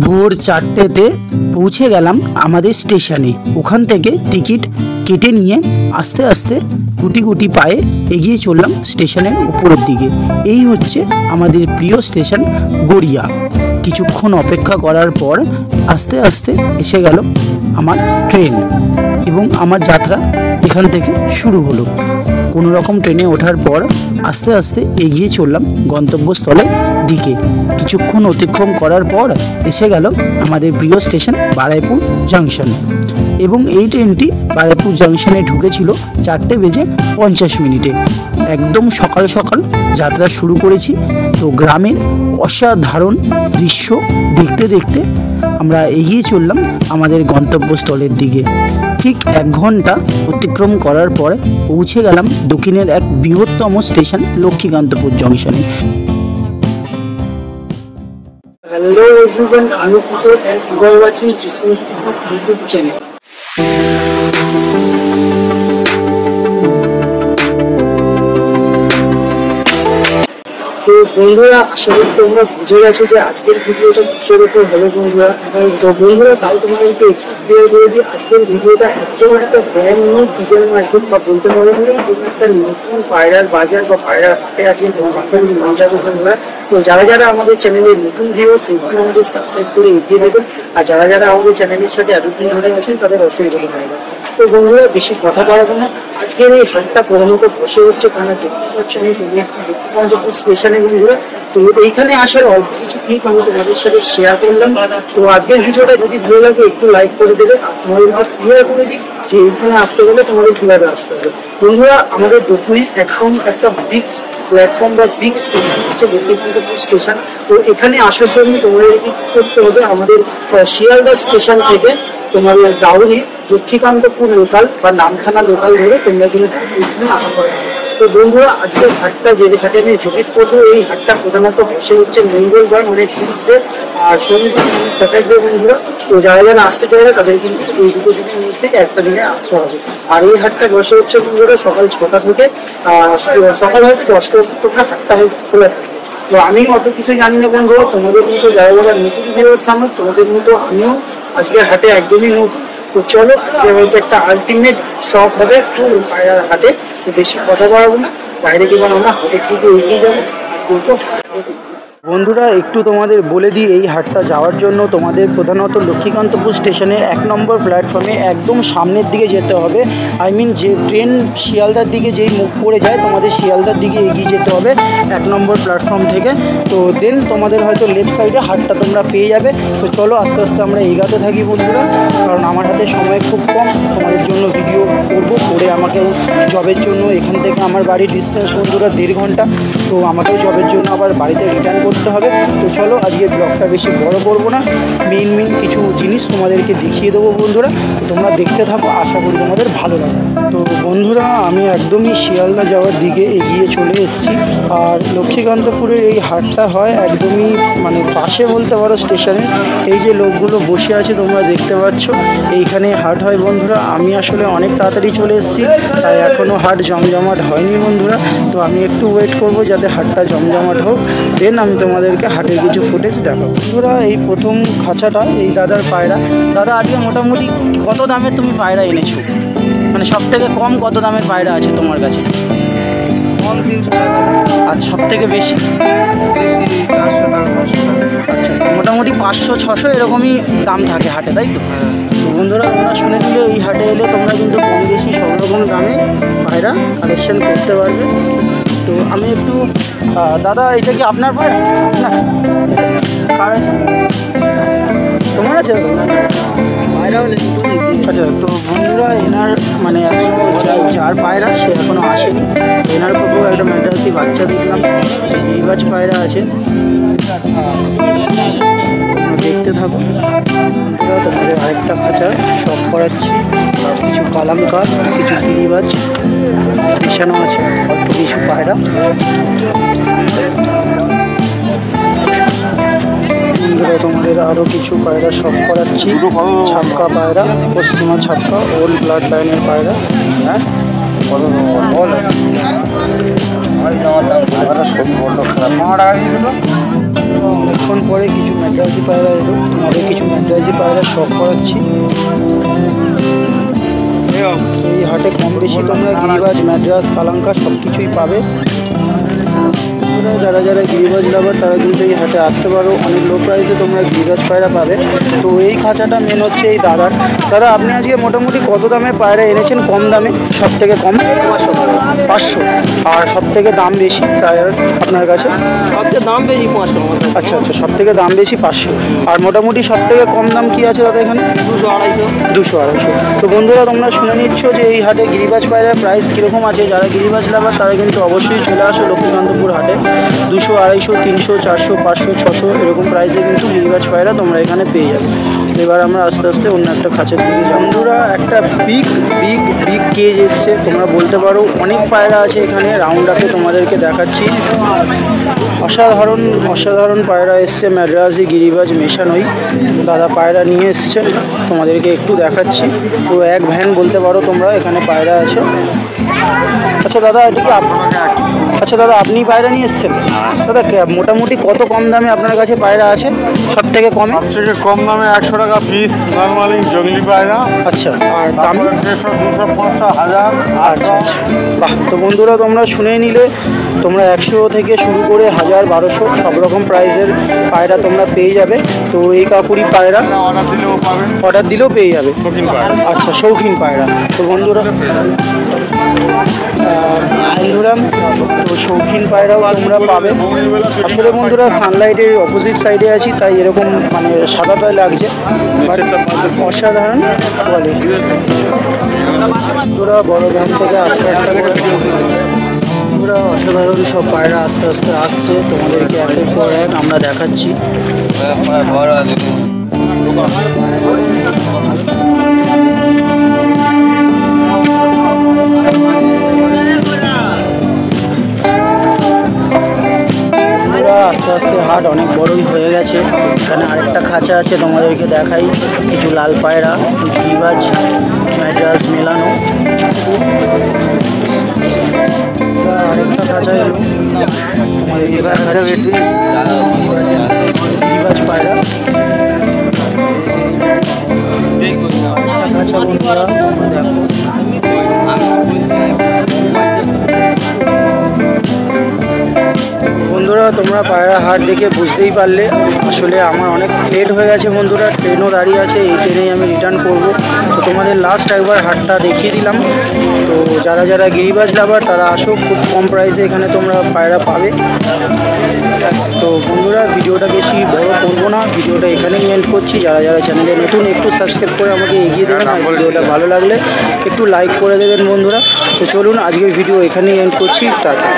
ভোর 4টেতে পৌঁছে গেলাম আমাদের স্টেশনে। ওখান থেকে টিকিট কেটে নিয়ে আস্তে আস্তে গুটি গুটি পায়ে এগিয়ে চললাম স্টেশনের উপরের দিকে। এই হচ্ছে আমাদের প্রিয় স্টেশন গড়িয়া। কিছুক্ষণ অপেক্ষা করার পর আস্তে আস্তে এসে গেল আমার ট্রেন এবং আমার যাত্রা এখান থেকে শুরু হলো। কোনো রকম ট্রেনে ওঠার পর আস্তে আস্তে এগিয়ে চললাম গন্তব্যস্থলের দিকে। কিছুক্ষণ অতিক্রম করার পর এসে গেল আমাদের প্রিয় স্টেশন বারুইপুর জাংশন এবং এই ট্রেনটি বারুইপুর জাংশনে ঢুকেছিল 4:50 একদম সকাল সকাল যাত্রা শুরু করেছি। তো গ্রামের অসাধারণ দৃশ্য দেখতে দেখতে আমরা এগিয়ে চললাম আমাদের গন্তব্যস্থলের দিকে। ঠিক 1 ঘন্টা অতিক্রম করার পর পৌঁছে গেলাম দক্ষিণের এক বৃহত্তম স্টেশন লক্ষ্মীকান্তপুর জংশনে। Hello everyone, I'm Puto and you are watching Christmas YouTube channel. তো বন্ধুরা, আসলে তোমরা বুঝে গেছো যে আজকের ভিডিওটা কিসের উপর হবে বন্ধুরা। তো বন্ধুরা, তাই তোমাদেরকে ক্লিয়ার করে দিই, আজকের ভিডিওটা একদম একটা ব্র্যান্ড নিউ ডিজেল মার্কেট বা বলতে পারো একটা নতুন পায়রার বাজার বা পায়রার হাটে আজকে তোমাদের নিয়ে যাবো বন্ধুরা। তো যারা যারা আমাদের চ্যানেলের নতুন ভিউয়ার্স সেগুলো আমাদের সাবস্ক্রাইব করে এগিয়ে দেবেন, আর যারা যারা আমাদের চ্যানেলের সাথে এতদিন ধরে আছেন তাদের অসুবিধা হয় না। তো বন্ধুরা, বেশি কথা বাড়াবো না। আজকের এই হাটটা প্রধানত বসে হচ্ছে কারণ লক্ষ্মীকান্তপুর স্টেশনে বন্ধুরা। তো এইখানে আসার অল্প কিছু ক্লিপ আমি তোমাদের সাথে শেয়ার করলাম। তো আজকের ভিডিওটা যদি ভালো লাগে একটু লাইক করে দেবে, আর তোমাদের ক্লিয়ার করে দিই যে এইখানে আসতে গেলে তোমাদের কিভাবে আসতে হবে। বন্ধুরা, আমাদের দক্ষিণে এখন একটা বিগ প্ল্যাটফর্ম বা বিগ স্টেশন হচ্ছে লক্ষ্মীকান্তপুর স্টেশন। তো এখানে আসার জন্য তোমাদের কি করতে হবে, আমাদের শিয়ালদা স্টেশন থেকে তোমাদের ডাউনে লক্ষ্মীকান্তপুর লোকাল বা নামখানা লোকাল ধরে তোমরা কিন্তু এইখানে আসা পারবে। তো বন্ধুরা, আজকের হাটটা যে হাটে আমি ভিজিট করবো, এই হাটটা প্রধানত বসে হচ্ছে মঙ্গলবার মানে টিউসডে আর শনিবার মানে স্যাটারডে বন্ধুরা। তো যারা যারা আসতে চাইবে তাদের কিন্তু এই দুটো দিনের মধ্যে একটা দিনে আসতে হবে। আর এই হাটটা বসে হচ্ছে বন্ধুরা সকাল 6টা থেকে সকাল হয়তো 10টা তোমরা হাটটা হয়তো খোলা থাকে। তো আমি অত কিছু জানি না বন্ধুরা, তোমাদের মতো যারা যারা নতুন ভিডিওর সামনে তোমাদের মতো আমিও আজকে হাটে একদমই নতুন। তো চলো, আজকে হয়তো একটা আলটিমেট শখ হবে পায়রার হাটে। তো বেশি কথা বলবো না, বাইরে গিয়ে আমরা হাটের দিকে এগিয়ে যাবো। বন্ধুরা, একটু তোমাদের বলে দিই, এই হাটটা যাওয়ার জন্য তোমাদের প্রধানত লক্ষ্মীকান্তপুর স্টেশনের 1 নম্বর প্ল্যাটফর্মে একদম সামনের দিকে যেতে হবে। যে ট্রেন শিয়ালদার দিকে যেই মুখ করে যায় তোমাদের শিয়ালদার দিকে এগিয়ে যেতে হবে 1 নম্বর প্ল্যাটফর্ম থেকে। তো দেন তোমাদের হয়তো লেফট সাইডে হাটটা তোমরা পেয়ে যাবে। তো চলো আস্তে আস্তে আমরা এগাতে থাকি বন্ধুরা, কারণ আমার হাতে সময় খুব কম। তোমাদের জন্য ভিডিও করবো করে আমাকেও জবের জন্য এখান থেকে আমার বাড়ির ডিস্টেন্স বন্ধুরা 1.5 ঘন্টা। তো আমাকেও জবের জন্য আবার বাড়িতে রিটার্ন করতে হবে। তো চলো আজকে ব্লগটা বেশি বড় করবো না, মেইন কিছু জিনিস তোমাদেরকে দেখিয়ে দেবো বন্ধুরা। তো তোমরা দেখতে থাকো, আশা করি তোমাদের ভালো লাগবে। তো বন্ধুরা, আমি একদমই শিয়ালদা যাওয়ার দিকে এগিয়ে চলে এসেছি। আর লক্ষ্মীকান্তপুরের এই হাটটা হয় একদমই মানে পাশে বলতে পারো স্টেশনে। এই যে লোকগুলো বসে আছে তোমরা দেখতে পাচ্ছ, এইখানে হাট হয় বন্ধুরা। আমি আসলে অনেক তাড়াতাড়ি চলে এসেছি, তাই এখনও হাট জমজমাট হয়নি বন্ধুরা। তো আমি একটু ওয়েট করবো যাতে হাটটা জমজমাট হোক, দেন আমি তোমাদেরকে হাটের কিছু ফুটেজ দেখাবো। বন্ধুরা, এই প্রথম খাঁচাটা এই দাদার পায়রা। দাদা, আজকে মোটামুটি কত দামের তুমি পায়রা এনেছো? মানে সব থেকে কম কত দামের পায়রা আছে তোমার কাছে? কম 300 টাকা। আর সব থেকে বেশি? 400 টাকা 500 টাকা। আচ্ছা, মোটামুটি 500-600 এরকমই দাম থাকে হাটে, তাই তো? তো বন্ধুরা, তোমরা শুনে নিলে এই হাটে এলে তোমরা কিন্তু কম বেশি সব রকম দামে পায়রা কালেকশন করতে পারবে। তো আমি একটু দাদা, এটা কি আপনার পায়রা? না, কার আছে? তোমার আছে? পায়রাও নেই। আচ্ছা, তো বন্ধুরা, এনার মানে এখনও যার পায়রা সে এখনও আসেনি। এনার খুব একটা ম্যাড্রাসি বাচ্চা দেখলাম, এই বাজ পায়রা আছে। দেখতে থাকো বন্ধুরা, তোমাদের আরেকটা খাঁচা সব করাচ্ছি। কিছু কালামকার, কিছু গিরিবাজ মেশানো আছে, অল্প কিছু পায়রা। বন্ধুরা, তোমাদের আরও কিছু পায়রা সব করাচ্ছি। ছাপকা পায়রা, পশ্চিমা ছাপকা, ওল্ড ব্লাড লাইনের পায়রা। হ্যাঁ, বল অনেকক্ষণ পরে কিছু ম্যাড্রাসি পায়রা এলো, তোমাদের কিছু ম্যাড্রাসি পায়রা শখ করাচ্ছি। এই হাটে কম বেশি তোমরা গিরিবাজ, ম্যাড্রাস, কালাঙ্কা সব কিছুই পাবে। যারা যারা গিরিবাজ লাভার তারা কিন্তু এই হাটে আসতে পারো, অনেক লো প্রাইসে তোমরা গিরিবাজ পায়রা পাবে। তো এই খাঁচাটা মেন হচ্ছে এই দাদার। দাদা আপনি আজকে মোটামুটি কত দামে পায়রা এনেছেন? কম দামে, সব থেকে কম 500, আর সব থেকে দাম বেশি পায়রার আপনার কাছে? সবচেয়ে দাম বেশি 500। আচ্ছা আচ্ছা, সব থেকে দাম বেশি 500, আর মোটামুটি সব থেকে কম দাম কি আছে দাদা এখানে? 200-250। তো বন্ধুরা তোমরা শুনে নিচ্ছ যে এই হাটে গিরিবাজ পায়রার প্রাইস কীরকম আছে। যারা গিরিবাজ লাভার তারা কিন্তু অবশ্যই চলে আসো লক্ষ্মীকান্তপুর হাটে। 200, 250, 300, 400, 500, 600 এরকম প্রাইসে কিন্তু গিরিবাজ পায়রা তোমরা এখানে পেয়ে যাবে। এবার আমরা আস্তে আস্তে অন্য একটা খাঁচার দিকে যাই। বন্ধুরা একটা বিগ কেজ এসছে, তোমরা বলতে পারো অনেক পায়রা আছে এখানে। রাউন্ড আপে তোমাদেরকে দেখাচ্ছি। অসাধারণ পায়রা এসছে, ম্যাড্রাসি গিরিবাজ মেশানোই দাদা পায়রা নিয়ে এসছে, তোমাদেরকে একটু দেখাচ্ছি। তো এক ভ্যান বলতে পারো তোমরা, এখানে পায়রা আছে। আচ্ছা দাদা, এটা কি আচ্ছা দাদা আপনি পায়রা নিয়ে এসছেন? দাদা মোটামুটি কত কম দামে আপনার কাছে পায়রা আছে সব থেকে কমে? সবথেকে কম দামে 100 টাকা পিস নর্মালি জঙ্গলি পায়রা। আচ্ছা, আর দাম? 150, 200, 500, 1000। আচ্ছা, বাহ। তো বন্ধুরা তোমরা শুনে নিলে, তোমরা 100 থেকে শুরু করে 1000, 1200 সব রকম প্রাইসের পায়রা তোমরা পেয়ে যাবে। তো এই কাকুরি পায়রা অর্ডার দিলেও পাবেন, অর্ডার দিলেও পেয়ে যাবে। শৌখিন পায়রা। আচ্ছা, শৌখিন পায়রা। তো বন্ধুরা তো শৌখিন পায়রাও তোমরা পাবে। আসলে বন্ধুরা সানলাইটের অপোজিট সাইডে আছি, তাই এরকম মানে সাদাটাই লাগছে, অসাধারণ কোয়ালিটি। তোরা বড় ভ্যান থেকে আস্তে আস্তে পুরো অসাধারণ সব পায়রা আস্তে আস্তে আসছে, তোমাদেরকে একের পর এক আমরা দেখাচ্ছি। আস্তে আস্তে হাট অনেক বড়ই হয়ে গেছে। এখানে আরেকটা খাঁচা আছে, তোমাদেরকে দেখাই। কিছু লাল পায়রা, গিরিবাজ, ম্যাড্রাস মেলানো। আরেকটা খাঁচা এলো, তোমাদেরকে দেখাচ্ছি গিরিবাজ পায়রা। খাঁচা বন্ধুরা দেখো। বন্ধুরা তোমরা পায়রা হাট দেখে বুঝতেই পারলে, আসলে আমার অনেক লেট হয়ে গেছে বন্ধুরা, ট্রেনও দাঁড়িয়ে আছে, এই ট্রেনেই আমি রিটার্ন করব। তো তোমাদের লাস্ট একবার হাটটা দেখিয়ে দিলাম। তো যারা যারা গিরিবাজ লাভার তারা আসো, খুব কম প্রাইসে এখানে তোমরা পায়রা পাবে। তো বন্ধুরা ভিডিওটা বেশি বড় করবো না, ভিডিওটা এখানেই এন্ড করছি। যারা যারা চ্যানেলে নতুন একটু সাবস্ক্রাইব করে আমাকে এগিয়ে দেবেন, আর ভিডিওটা ভালো লাগলে একটু লাইক করে দেবেন বন্ধুরা। তো চলুন আজকের ভিডিও এখানেই এন্ড করছি, টাটা।